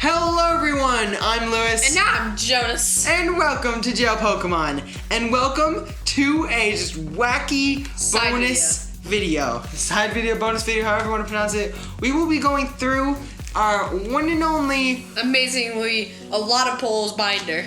Hello everyone, I'm Lewis. And I'm Jonas. And welcome to Jail Pokemon. And welcome to a just wacky bonus video. Side video, bonus video, however you want to pronounce it. We will be going through our one and only... amazingly, a lot of polls binder.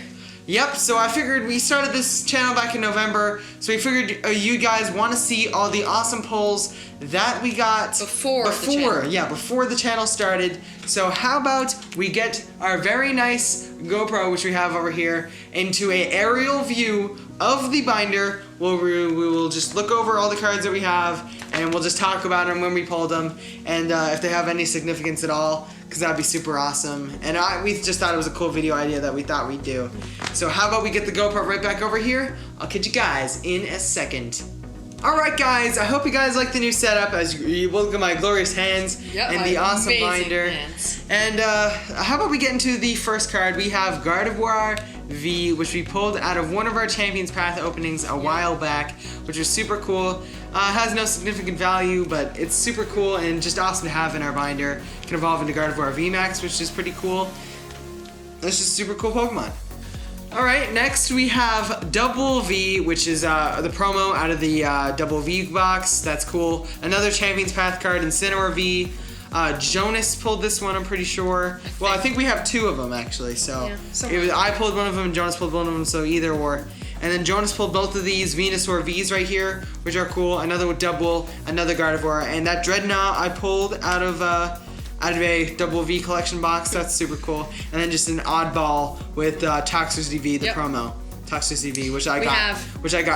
Yep, so I figured we started this channel back in November, so we figured you guys want to see all the awesome polls that we got before the channel started. So how about we get our very nice GoPro, which we have over here, into a aerial view of the binder, where we will just look over all the cards that we have, and we'll just talk about them when we pulled them, and if they have any significance at all, because that'd be super awesome. And we just thought it was a cool video idea that we thought we'd do. So how about we get the GoPro right back over here? I'll catch you guys in a second. Alright guys, I hope you guys like the new setup as you look at my glorious hands and the awesome binder. Hands. And how about we get into the first card? We have Gardevoir V, which we pulled out of one of our Champions Path openings a while back, which was super cool. Has no significant value, but it's super cool and just awesome to have in our binder. Can evolve into Gardevoir VMAX, which is pretty cool. It's just super cool Pokemon. Alright, next we have Double V, which is the promo out of the Double V box. That's cool. Another Champions Path card, Incineroar V. Jonas pulled this one, I'm pretty sure. I think we have two of them actually. So I pulled one of them and Jonas pulled one of them, so either or. And then Jonas pulled both of these Venusaur Vs right here, which are cool. Another with Double, another Gardevoir, and that Dreadnought I pulled out of a Double V collection box. That's super cool. And then just an oddball with Toxtricity V, the promo. Toxtricity V, which I got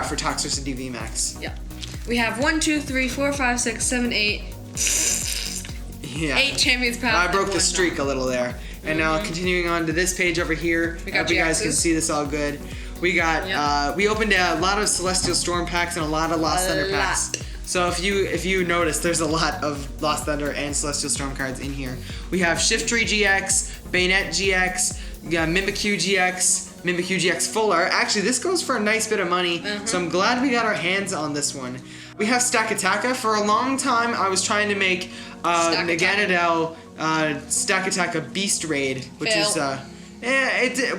for Toxtricity V Max. Yep. We have 1, 2, 3, 4, 5, 6, 7, 8. Yeah. 8 Champions Path. I broke the streak a little there. And now continuing on to this page over here. We got you guys can see this all good. We got we opened a lot of Celestial Storm packs and a lot of Lost Thunder packs. So if you notice, there's a lot of Lost Thunder and Celestial Storm cards in here. We have Shiftry Gx, Bayonet Gx, Mimikyu Gx, Mimikyu Gx Full Art. Actually, this goes for a nice bit of money, so I'm glad we got our hands on this one. We have Stakataka. For a long time, I was trying to make Naganadel Stakataka Beast Raid, which is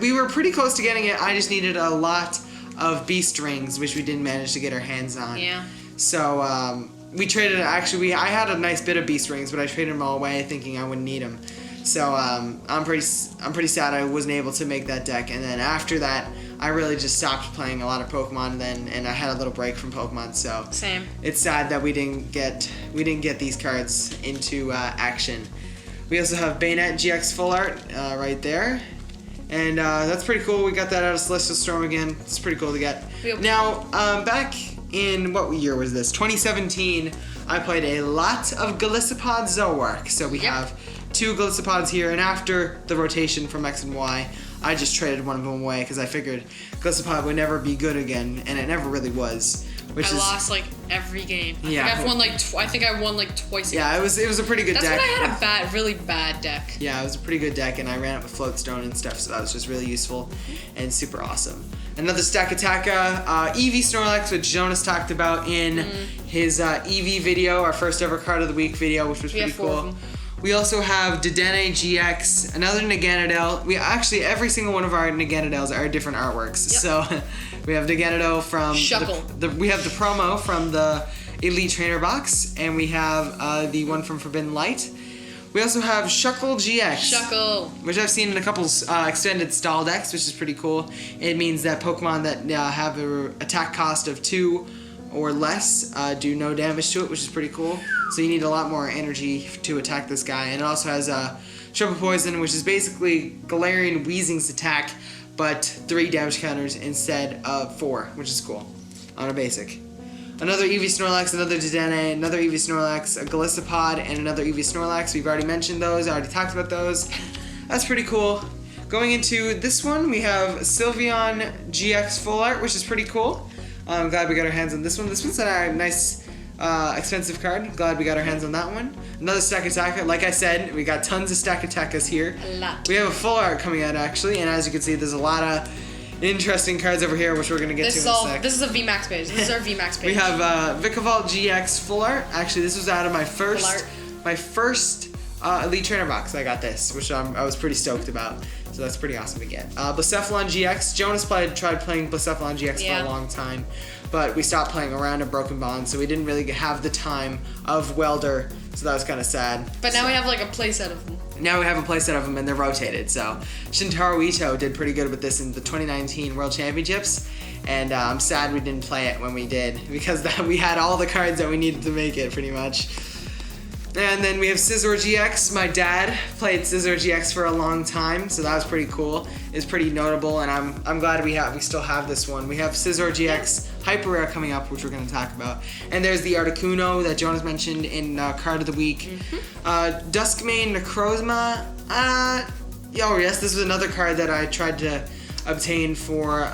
we were pretty close to getting it. I just needed a lot of Beast Rings, which we didn't manage to get our hands on. Yeah. So we traded. Actually, I had a nice bit of Beast Rings, but I traded them all away, thinking I wouldn't need them. So I'm pretty sad I wasn't able to make that deck. And then after that, I really just stopped playing a lot of Pokemon. And I had a little break from Pokemon. So same. It's sad that we didn't get these cards into action. We also have Bayonet Gx Full Art right there. And that's pretty cool. We got that out of Celestial Storm again. It's pretty cool to get. Now, back in, what year was this? 2017, I played a lot of Golisopod Zoroark. So we have 2 Golisopods here, and after the rotation from X and Y, I just traded one of them away because I figured Golisopod would never be good again, and it never really was. I lost like every game. I think I won like twice. Yeah, it was a pretty good deck. That's when I had a really bad deck. Yeah, it was a pretty good deck, and I ran it with Floatstone and stuff, so that was just really useful and super awesome. Another Stakataka, Eevee Snorlax, which Jonas talked about in his Eevee video, our first ever card of the week video, which was pretty cool. We also have Dedenne GX, another Naganadel. We actually, every single one of our Naganadels are different artworks. So we have Naganadel from we have the promo from the Elite Trainer box, and we have the one from Forbidden Light. We also have Shuckle GX, which I've seen in a couple extended stall decks, which is pretty cool. It means that Pokemon that have an attack cost of 2 or less do no damage to it, which is pretty cool. So you need a lot more energy to attack this guy. And it also has Triple Poison, which is basically Galarian Weezing's attack, but 3 damage counters instead of 4, which is cool on a basic. Another Eevee Snorlax, another Dedenne, another Eevee Snorlax, a Golisopod, and another Eevee Snorlax. We've already mentioned those. I already talked about those. That's pretty cool. Going into this one, we have Sylveon Gx Full Art, which is pretty cool. I'm glad we got our hands on this one. This one's a nice, expensive card. Glad we got our hands on that one. Another Stakataka. Like I said, we got tons of Stakatakas here. A lot. We have a Full Art coming out, actually, and as you can see, there's a lot of interesting cards over here, which we're going to get to in a sec. This is a VMAX page. This is our VMAX page. We have Vikavolt GX Full Art. Actually, this was out of my first Elite Trainer box. I got this, which I was pretty stoked about. So that's pretty awesome to get. Sylveon Gx. Jonas tried playing Sylveon Gx for a long time, but we stopped playing around a Broken Bond, so we didn't really have the time of Welder, so that was kind of sad. But now we have like a playset of them. Now we have a playset of them, and they're rotated. So Shintaro Ito did pretty good with this in the 2019 World Championships, and I'm sad we didn't play it when we did, because we had all the cards that we needed to make it, pretty much. And then we have Scissor Gx. My dad played Scissor Gx for a long time, so that was pretty cool. It's pretty notable, and I'm glad we still have this one. We have Scissor Gx Hyper Rare coming up, which we're going to talk about. And there's the Articuno that Jonas mentioned in Card of the Week. Duskmane Necrozma. Oh yes, this was another card that I tried to obtain for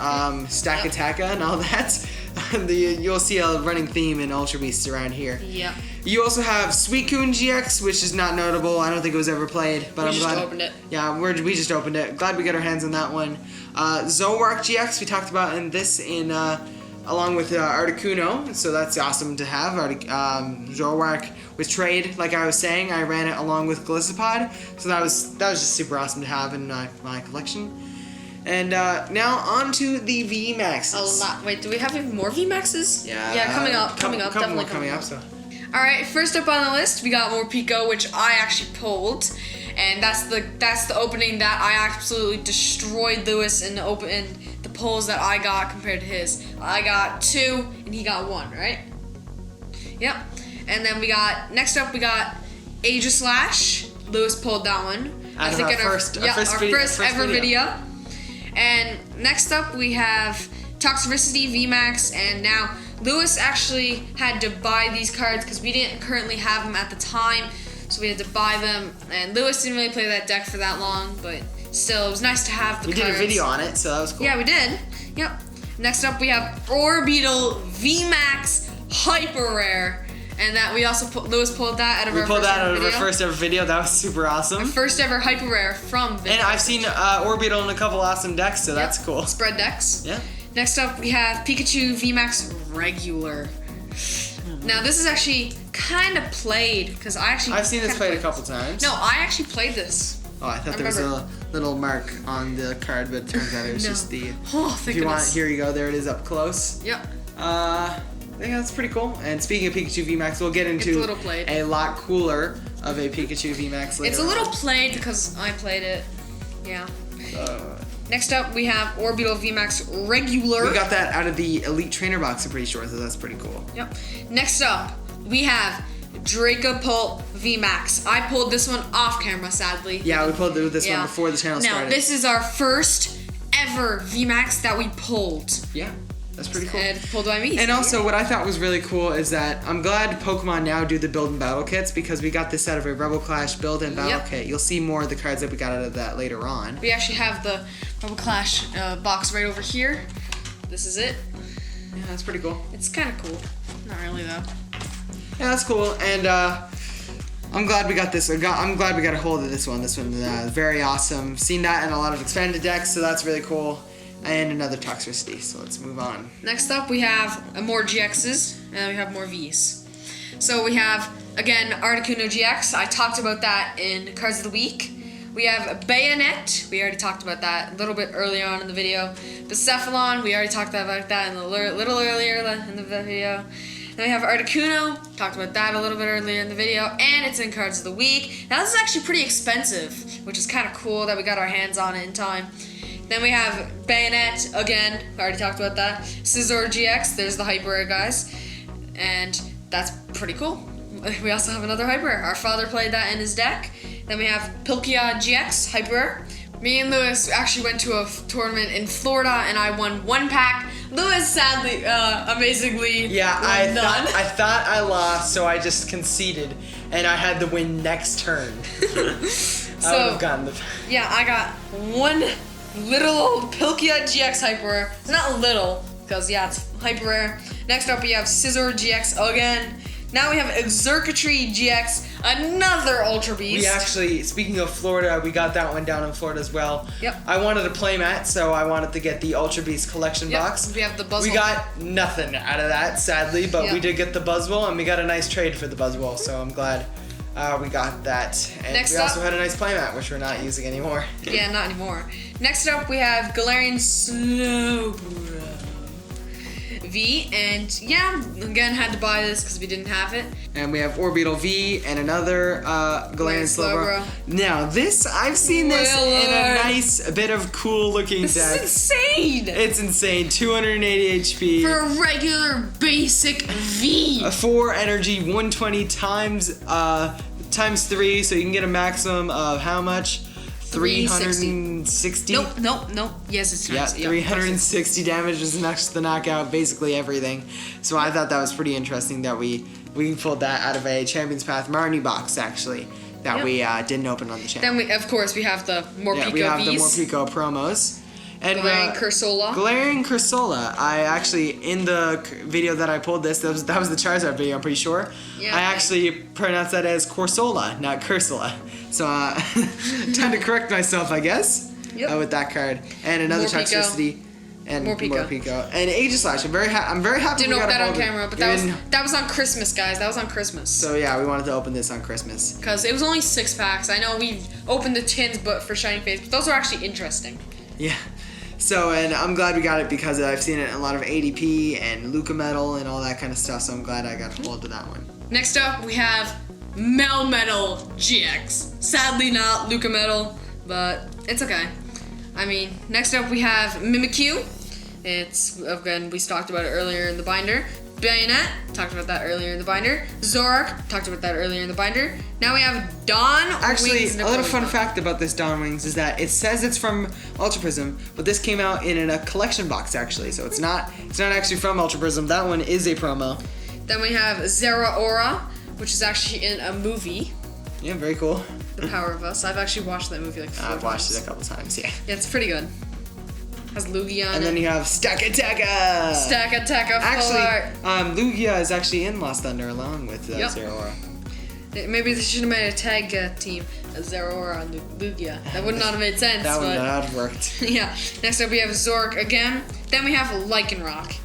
Stack Attacka and all that. You'll see a running theme in Ultra Beasts around here. Yeah. You also have Suicune Gx, which is not notable. I don't think it was ever played, but I'm glad. We just opened it. Yeah, we just opened it. Glad we got our hands on that one. Zoroark Gx, we talked about along with Articuno, so that's awesome to have. Zoroark with trade, like I was saying, I ran it along with Golisopod, so that was just super awesome to have in my collection. And now on to the VMAXs. A lot. Wait, do we have even more VMAXs? Yeah. Yeah, coming up. Definitely coming up. So. All right, first up on the list, we got more Pico, which I actually pulled, and that's the opening that I absolutely destroyed Lewis in the pulls that I got compared to his. I got 2 and he got 1, right? Yep. And then next up we got Aegislash. Lewis pulled that one. Our first ever video. And next up we have Toxtricity VMAX, and now Lewis actually had to buy these cards because we didn't currently have them at the time, so we had to buy them. And Lewis didn't really play that deck for that long, but still, it was nice to have the cards. We did a video on it, so that was cool. Yeah, we did. Yep. Next up, we have Orbeetle VMAX Hyper Rare, and that Lewis pulled that out of our first ever video. That was super awesome. Our first ever Hyper Rare from video. And I've seen Orbeetle in a couple awesome decks, so that's cool. Spread decks. Yeah. Next up, we have Pikachu VMAX Regular. Now, this is actually kind of played, because I've seen this played a couple times. No, I actually played this. Oh, I thought there was a little mark on the card, but it turns out it was just the... Oh, thank goodness. Here you go. There it is up close. Yep. I think that's pretty cool. And speaking of Pikachu VMAX, we'll get into a lot cooler of a Pikachu VMAX later. It's a little played because I played it. Yeah. Next up, we have Orbeetle VMAX Regular. We got that out of the Elite Trainer box, I'm pretty sure, so that's pretty cool. Yep. Next up, we have Dracopult VMAX. I pulled this one off camera, sadly. Yeah, we pulled this one before the channel started. Now, this is our first ever VMAX that we pulled. Yeah. That's pretty cool. And pulled by me. And also, what I thought was really cool is that I'm glad Pokemon now do the build and battle kits, because we got this out of a Rebel Clash build and battle kit. You'll see more of the cards that we got out of that later on. We actually have the Rebel Clash box right over here. This is it. Yeah, that's pretty cool. It's kind of cool. Not really, though. Yeah, that's cool. And I'm glad we got this. I'm glad we got a hold of this one. This one is very awesome. Seen that in a lot of expanded decks, so that's really cool. And another Toxtricity, so let's move on. Next up, we have more GXs, and we have more Vs. So we have, again, Articuno Gx. I talked about that in Cards of the Week. We have Bayonet. We already talked about that a little bit earlier on in the video. Cephalon. We already talked about that a little earlier in the video. Then we have Articuno. Talked about that a little bit earlier in the video. And it's in Cards of the Week. Now, this is actually pretty expensive, which is kind of cool that we got our hands on it in time. Then we have Bayonet, again, I already talked about that. Scissor Gx, there's the Hyper Rare, guys. And that's pretty cool. We also have another Hyper Rare. Our father played that in his deck. Then we have Pilkia Gx, Hyper Rare. Me and Lewis actually went to a tournament in Florida, and I won 1 pack. Lewis, sadly, amazingly, I thought I lost, so I just conceded, and I had to win next turn. I would have gotten the... Yeah, I got 1... little old Pilkia Gx Hyper Rare. It's not little, because it's Hyper Rare. Next up, we have Scissor Gx again. Now we have Exurkatry Gx, another Ultra Beast. We actually, speaking of Florida, we got that one down in Florida as well. Yep. I wanted a playmat, so I wanted to get the Ultra Beast collection box. We have the Buzzwole. We got nothing out of that, sadly, but we did get the Buzzwole, and we got a nice trade for the Buzzwole, so I'm glad we got that. And Next we up- also had a nice playmat, which we're not using anymore. Yeah, not anymore. Next up, we have Galarian Slowbro V, and yeah, again, had to buy this because we didn't have it. And we have Orbital V and another Galarian Slowbro. Now, this, I've seen this in a nice bit of cool looking This deck. is insane! It's insane. 280 HP. For a regular basic V. 4 energy, 120 times 3, so you can get a maximum of how much? 360. Nope. Yes, it's Yeah, times. 360 damage is enough to knock out basically everything. So I thought that was pretty interesting that we pulled that out of a Champions Path Marnie box actually that we didn't open on the channel. Then we, of course, we have the Morpeko we have the Vs. Morpeko promos. And Galarian Cursola. Galarian Cursola. I actually, in the video that I pulled that was the Charizard video, I'm pretty sure. Yeah, I actually pronounced that as Corsola, not Cursola. So, time to correct myself, I guess, with that card. And another Morpeko. Toxicity. And Morpeko. And Aegislash. I'm very happy Didn't we open got that a on hold of it. camera, but that was on Christmas, guys. That was on Christmas. So yeah, we wanted to open this on Christmas. Because it was only 6 packs. I know we opened the tins, but for Shiny Face, but those are actually interesting. Yeah. So, and I'm glad we got it because I've seen it in a lot of ADP and Luca Metal and all that kind of stuff, so I'm glad I got hold of that one. Next up, we have Melmetal GX. Sadly not Luca Metal, but it's okay. I mean, next up we have Mimikyu. It's, again, we talked about it earlier in the binder. Bayonet, talked about that earlier in the binder. Zoroark, talked about that earlier in the binder. Now we have Dawn Actually, Wings a little fun fact about this Dawn Wings is that it says it's from Ultra Prism, but this came out in a collection box actually, so it's not actually from Ultra Prism. That one is a promo. Then we have Zeraora, which is actually in a movie. Yeah, very cool. The Power of Us. I've actually watched that movie like 4 times. I've watched it a couple times, yeah. Yeah, it's pretty good. Has Lugia on And then you have Stakataka! Stakataka Full Art. Actually, Lugia is actually in Lost Thunder along with Zeraora. Maybe they should have made a tag team, Zeraora and Lugia. That would not have made sense. That would but not have worked. yeah. Next up we have Zoroark again. Then we have Lycanroc.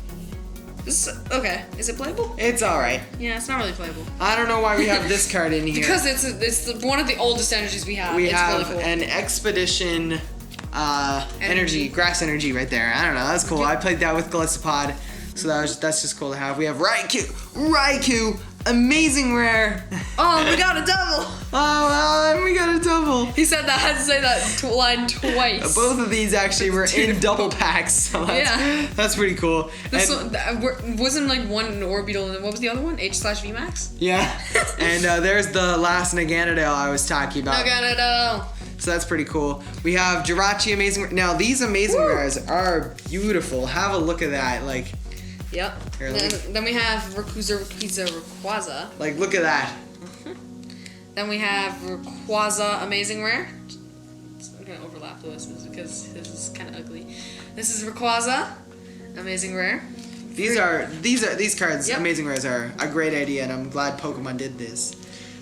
This is, okay. Is it playable? It's alright. Yeah, it's not really playable. I don't know why we have this card in here. Because it's one of the oldest energies we have. We it's have really cool. an Expedition energy, grass energy right there. I don't know, that's cool. I played that with Gliscopod, so that's just cool to have. We have Raikou, amazing rare. Oh, we got a double. Oh, we got a double. He said that. I had to say that line twice. Both of these actually were in double packs, so that's pretty cool. This one, wasn't like one an Orbital, and what was the other one? H/V Max? Yeah, and there's the last Naganadel I was talking about. Naganadel. So that's pretty cool. We have Jirachi Amazing. Now these Amazing Rares are beautiful. Have a look at that. Like, yep. Here, Then we have Rayquaza. Like, look at that. Then we have Rayquaza Amazing Rare. I'm gonna overlap this because this is kind of ugly. This is Rayquaza Amazing Rare. These cards, Amazing Rares, are a great idea, and I'm glad Pokemon did this.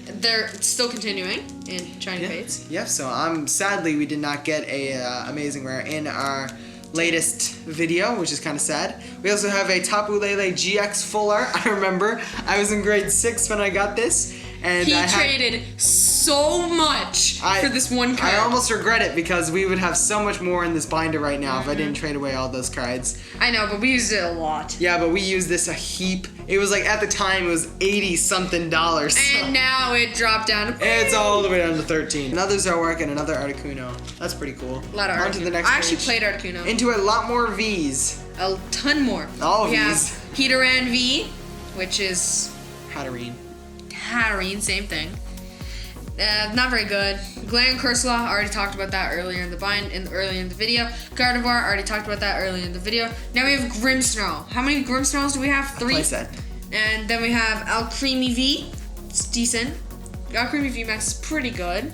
They're still continuing in Shiny Fates. Yep. So sadly we did not get a Amazing Rare in our latest video, which is kind of sad. We also have a Tapu Lele GX Full Art. I remember I was in grade 6 when I got this, and he traded so much for this one card. I almost regret it because we would have so much more in this binder right now if I didn't trade away all those cards. I know, but we used it a lot. Yeah, but we used this a heap. It was like, at the time, it was $80-something. And now it dropped down to... It's all the way down to 13. Another Zoroark and another Articuno. That's pretty cool. A lot of On to the Articuno. next I actually page. played Articuno. Into a lot more Vs. A ton more. All we Vs. have Heatran V, which is... Hatterene, same thing. Not very good. Galarian Cursola, already talked about that earlier in the video. Gardevoir, already talked about that earlier in the video. Now we have Grimmsnarl. How many Grimmsnarls do we have? 3. Playset. And then we have Alcremie V. It's decent. Alcremie V Max is pretty good.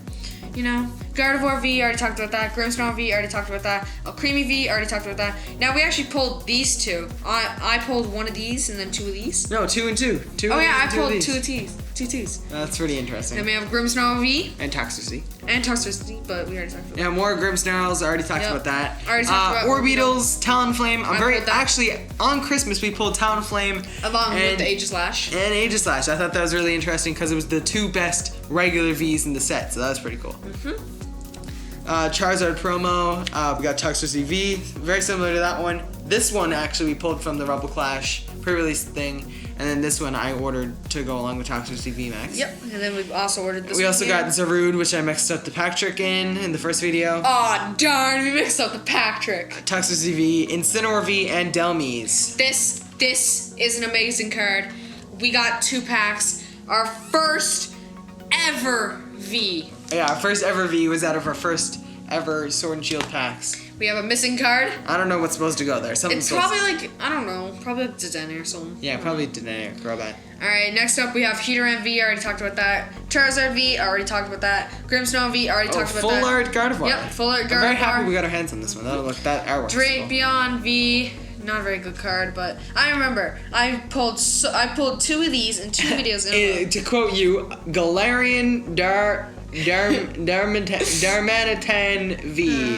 You know, Gardevoir V, already talked about that. Grimmsnarl V, already talked about that. Alcremie V, already talked about that. Now we actually pulled these two. I pulled one of these and then 2 of these. No, 2 and 2. Oh yeah, I pulled 2 of these. Two twos. That's pretty interesting. Then we have Grimmsnarl V. And Toxtricity. And Toxtricity, but we already talked about that. Yeah, more Grimmsnarls. I already talked about that. Already talked about Orbitals, Talonflame. I'm very pulled that. actually on Christmas we pulled Talonflame Along with the Aegislash. and Aegislash. I thought that was really interesting because it was the two best regular Vs in the set, so that was pretty cool. Charizard Promo. We got Toxtricity V, very similar to that one. This one actually we pulled from the Rebel Clash pre-release thing, and then this one I ordered to go along with Toxtricity V Max. Yep, and then we also ordered this We one also here. got Zarude, which I mixed up the pack trick in the first video. Aw, darn, we mixed up the pack trick. Toxtricity V, Incineroar V, and Delmise. This is an amazing card. We got 2 packs. Our first ever V. Yeah, our first ever V was out of our first ever Sword and Shield packs. We have a missing card. I don't know what's supposed to go there. Something's It's probably like, I don't know, probably like Dedenne or something. Yeah, probably Dedenne or Crobat. Alright, next up we have Heatran V, I already talked about that. Charizard V, I already talked about that. Grimmsnarl V, I already talked about Full that. Art Gardevoir. Yep, Full Art Gardevoir. I'm very happy we got our hands on this one. That artwork's cool. Drapion V, not a very good card, but I remember I pulled 2 of these in 2 videos in a row. To quote you, Galarian Darmanitan V.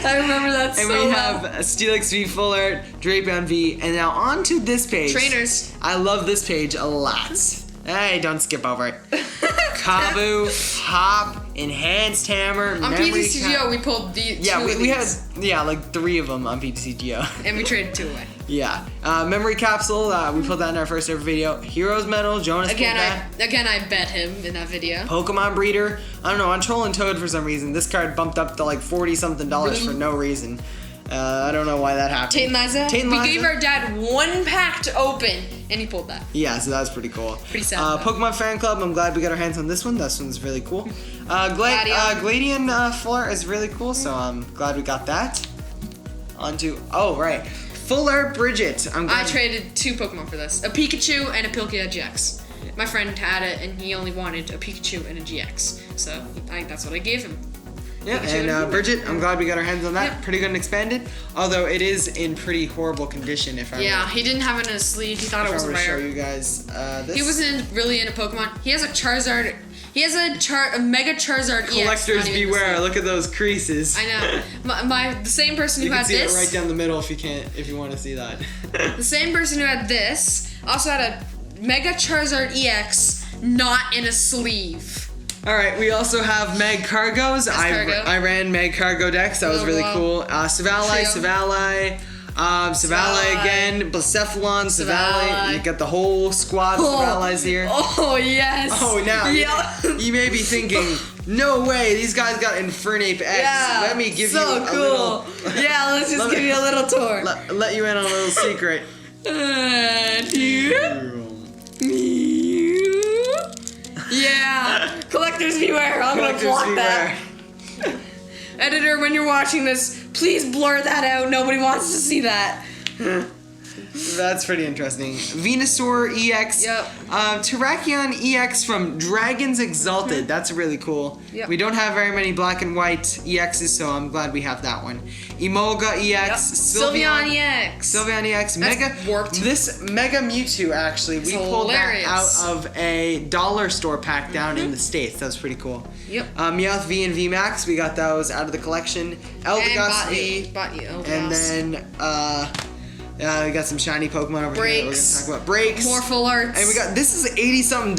I remember that And so we well. have Steelix V, Full Art, Drapion V, and now on to this page. Trainers. I love this page a lot. Hey, don't skip over it. Kabu, Hop, Enhanced Hammer, On Memory PTCGO, we pulled the Yeah, 2 of we had these, like 3 of them on PTCGO. and we traded 2 away. Yeah. Memory Capsule, we put that in our first ever video. Heroes Medal, Jonas pulled that. Again, I bet him in that video. Pokemon Breeder. I don't know, on Troll and Toad for some reason, this card bumped up to like $40-something for no reason. I don't know why that happened. Tate and Liza. Tate and We Liza. gave our dad 1 pack to open, and he pulled that. Yeah, so that was pretty cool. Pretty sad, though. Pokemon Fan Club, I'm glad we got our hands on this one. This one's really cool. Gladion Full Art is really cool, so I'm glad we got that. Oh, right. Full Art Bridget. I traded 2 Pokemon for this. A Pikachu and a Pilkia Gx. My friend had it, and he only wanted a Pikachu and a GX. So, that's what I gave him. Yeah, Pikachu and Bridget, I'm glad we got our hands on that. Yep. Pretty good and expanded. Although it is in pretty horrible condition if I Yeah, he didn't have it in his sleeve. He thought it was were to show rare. you guys this. He wasn't really into Pokemon. He has a Charizard. He has a Mega Charizard EX. Collectors not even in beware, the look at those creases. I know. The same person You who can had see this. it right down the middle if you want to see that. The same person who had this also had a Mega Charizard EX not in a sleeve. Alright, we also have Mag Cargos. Cargo. I ran Mag Cargo decks, that was really cool. Savali again, Blacephalon, Savali. You got the whole squad of Savalis here. Oh, yes. Oh, now Yeah. you may be thinking, no way, these guys got Infernape X. Yeah. Let me give so you a cool. little. Yeah, let's just give you a little tour. Let you in on a little secret. Yeah. Collectors beware. I'm gonna block that. Editor, when you're watching this, please blur that out. Nobody wants to see that. That's pretty interesting. Venusaur EX. Yep. Terrakion EX from Dragons Exalted. That's really cool. Yep. We don't have very many black and white EXs, so I'm glad we have that one. Emolga EX. Yep. Sylveon EX. Sylveon EX. That's Mega warped. This Mega Mewtwo actually, we pulled hilarious. that out of a dollar store pack down in the States. That was pretty cool. Yep. Meowth V and V Max, we got those out of the collection. Eldegoss V. And then we got some shiny Pokemon over here that we're gonna talk about. Breaks. More full arts. And we got, this is $80-something.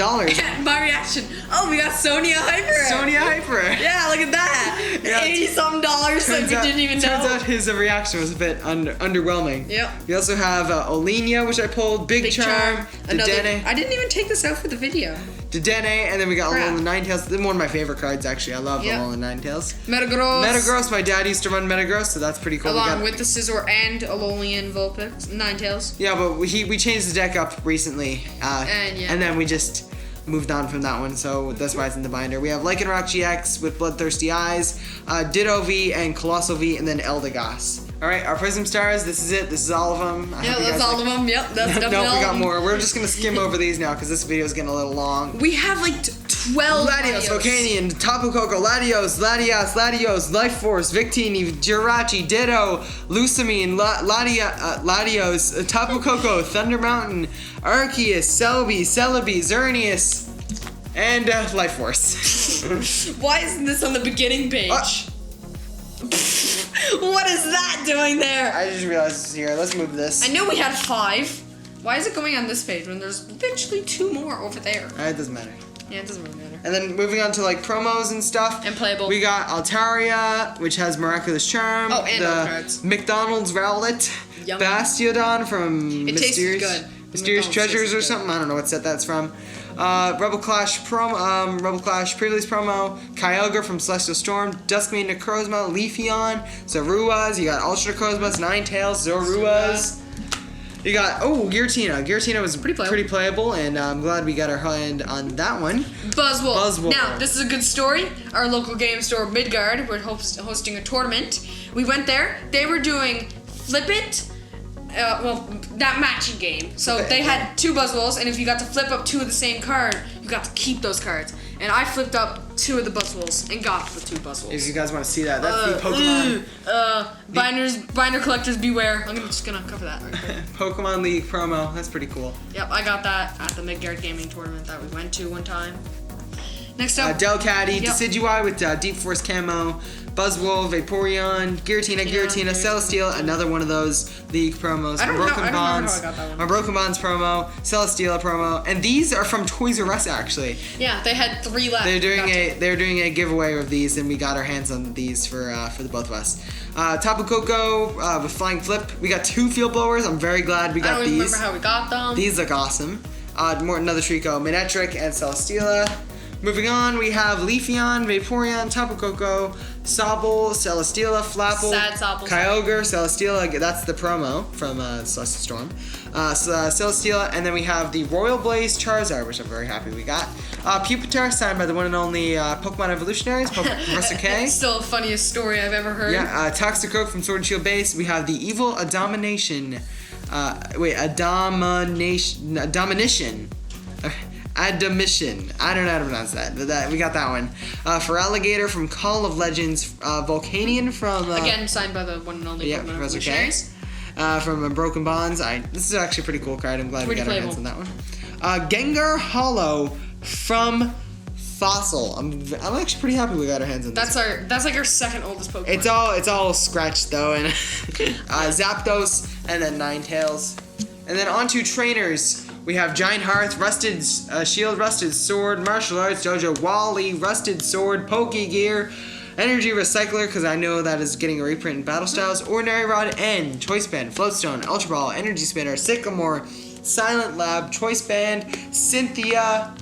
My reaction. Oh, we got Sonia Hyper. Sonia Hyper. Yeah, look at that. Yeah. $80-something that we didn't even know. Turns out his reaction was a bit underwhelming. Yep. We also have Olinia, which I pulled, Big Charm, Dedenne, I didn't even take this out for the video. and then we got Crap. Alolan Ninetales. One of my favorite cards, actually. I love Alolan Ninetales. Metagross. My dad used to run Metagross, so that's pretty cool. Along with the Scissor and Alolan Vulpix, Ninetales. Yeah, but we changed the deck up recently, and then we just moved on from that one, so that's why it's in the binder. We have Lycanroc GX with Bloodthirsty Eyes, Ditto V and Colossal V, and then Eldegoss. All right, our Prism Stars. This is it. This is all of them. Yeah, that's all of them. Yep, that's definitely Nope, all we got of them. more. We're just gonna skim over these now because this video is getting a little long. We have like 12 Latios, Volcanion, Tapu Koko, Latios, Life Force, Victini, Jirachi, Ditto, Lusamine, Latios, Tapu Koko, Thunder Mountain, Arceus, Celebi, Xerneas, and Life Force. Why isn't this on the beginning page? What is that doing there? I just realized it's here. Let's move this. I knew we had 5. Why is it going on this page when there's literally 2 more over there? It doesn't matter. Yeah, it doesn't really matter. And then moving on to like promos and stuff. And playable. We got Altaria, which has Miraculous Charm. Oh, and the old cards. McDonald's Rowlet. Yummy. Bastiodon from It tastes good. Mysterious McDonald's Treasures tastes or good. something. I don't know what set that's from. Rebel Clash promo, Rebel Clash pre-release promo. Kyogre from Celestial Storm. Duskmane Necrozma, Leafeon, Zoruas. You got Ultra Necrozmas, Ninetales, Zoruas. You got Giratina. Giratina was pretty playable, and I'm glad we got our hand on that one. Buzzwole. Now, this is a good story. Our local game store, Midgard, we're hosting a tournament. We went there. They were doing Flip It. That matching game. So they had 2 Buzzwoles, and if you got to flip up 2 of the same card, you got to keep those cards. And I flipped up 2 of the Buzzwoles and got the 2 Buzzwoles. If you guys want to see that, that's the Pokemon. Binder collectors beware. I'm just gonna cover that right quick. Pokemon League promo. That's pretty cool. Yep, I got that at the Midgard Gaming tournament that we went to one time. Next up, Delcatty, Decidueye with Deep Force Camo, Buzzwole, Vaporeon, Giratina, Celesteela, another one of those League promos. I don't remember how I got that one. Our Broken Bonds promo, Celesteela promo, and these are from Toys R Us actually. Yeah, they had 3 left. They're doing a giveaway of these, and we got our hands on these for the both of us. Tapu Koko with Flying Flip. We got 2 Field Blowers. I'm very glad we got these. I don't even remember how we got them. These look awesome. Another Trico, Manectric, and Celesteela. Moving on, we have Leafeon, Vaporeon, Tapu Koko, Sobble, Celesteela, Flapple, Kyogre, Celesteela. That's the promo from Celestial Storm. Celesteela, and then we have the Royal Blaze Charizard, which I'm very happy we got. Pupitar, signed by the one and only Pokemon Evolutionaries, Professor K. It's still the funniest story I've ever heard. Yeah, Toxicroak from Sword and Shield base. We have the Evil Abomination. Domination. Admission. I don't know how to pronounce that. We got that one. For Alligator from Call of Legends. Volcanion from... Again, signed by the one and only Pokemon Professor K. Evolutionaries. From Broken Bonds. This is actually a pretty cool card. I'm glad we got our hands on that one. Gengar Hollow from Fossil. I'm actually pretty happy we got our hands on this. That's like our second oldest Pokemon. It's all scratched though, and Zapdos, and then Ninetales. And then on to trainers. We have Giant Hearth, Rusted Shield, Rusted Sword, Martial Arts, Dojo Wally, Rusted Sword, Pokegear, Energy Recycler, because I know that is getting a reprint in Battle Styles, Ordinary Rod, and Choice Band, Floatstone, Ultra Ball, Energy Spinner, Sycamore, Silent Lab, Choice Band, Cynthia,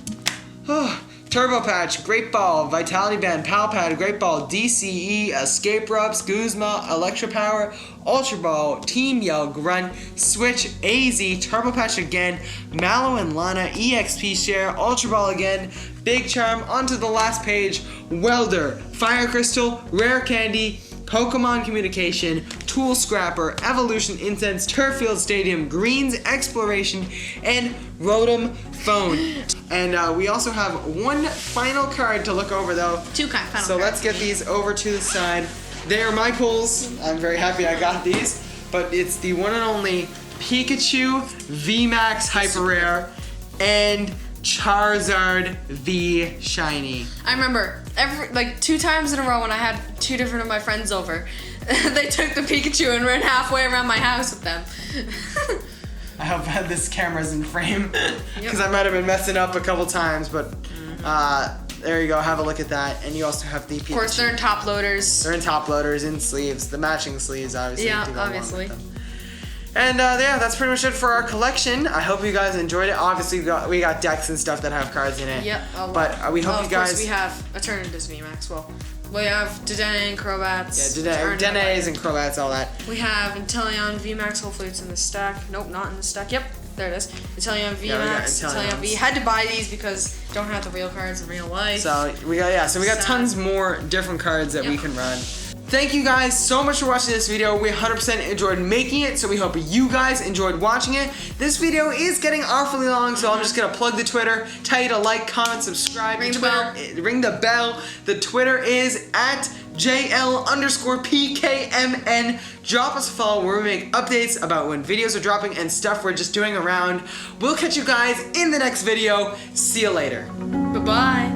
Turbo Patch, Great Ball, Vitality Band, Pal Pad, Great Ball, DCE, Escape Rubs, Guzma, Electro Power, Ultra Ball, Team Yell, Grunt, Switch, AZ, Turbo Patch again, Mallow and Lana, EXP Share, Ultra Ball again, Big Charm, onto the last page, Welder, Fire Crystal, Rare Candy, Pokemon Communication, Tool Scrapper, Evolution Incense, Turffield Stadium, Greens Exploration, and Rotom Phone. And we also have one final card to look over though. 2 final cards. So let's get these over to the side. They are my pulls. I'm very happy I got these. But it's the one and only Pikachu VMAX Hyper Rare and Charizard V Shiny. I remember 2 times in a row when I had 2 different of my friends over, they took the Pikachu and ran halfway around my house with them. I hope this camera's in frame because I might have been messing up a couple times, but there you go. Have a look at that, and you also have the Pikachu. Of course, they're in top loaders. They're in top loaders, in sleeves, the matching sleeves, obviously. Yeah, to go along with obviously. them. And yeah, that's pretty much it for our collection. I hope you guys enjoyed it. Obviously, we got decks and stuff that have cards in it. Yep. But we hope you guys. Of course, we have Eternatus VMAX. Well, we have Dedenne and Crobats. Yeah, Denes and Crobats, all that. We have Inteleon VMAX. Hopefully, it's in the stack. Nope, not in the stack. Yep, there it is. Inteleon VMAX. Yeah, Inteleon V. Had to buy these because don't have the real cards in real life. So we got tons more different cards that we can run. Thank you guys so much for watching this video. We 100% enjoyed making it, so we hope you guys enjoyed watching it. This video is getting awfully long, so I'm just gonna plug the Twitter, tell you to like, comment, subscribe. Ring the bell. Ring the bell. The Twitter is at JL_PKMN. Drop us a follow where we make updates about when videos are dropping and stuff we're just doing around. We'll catch you guys in the next video. See you later. Bye-bye.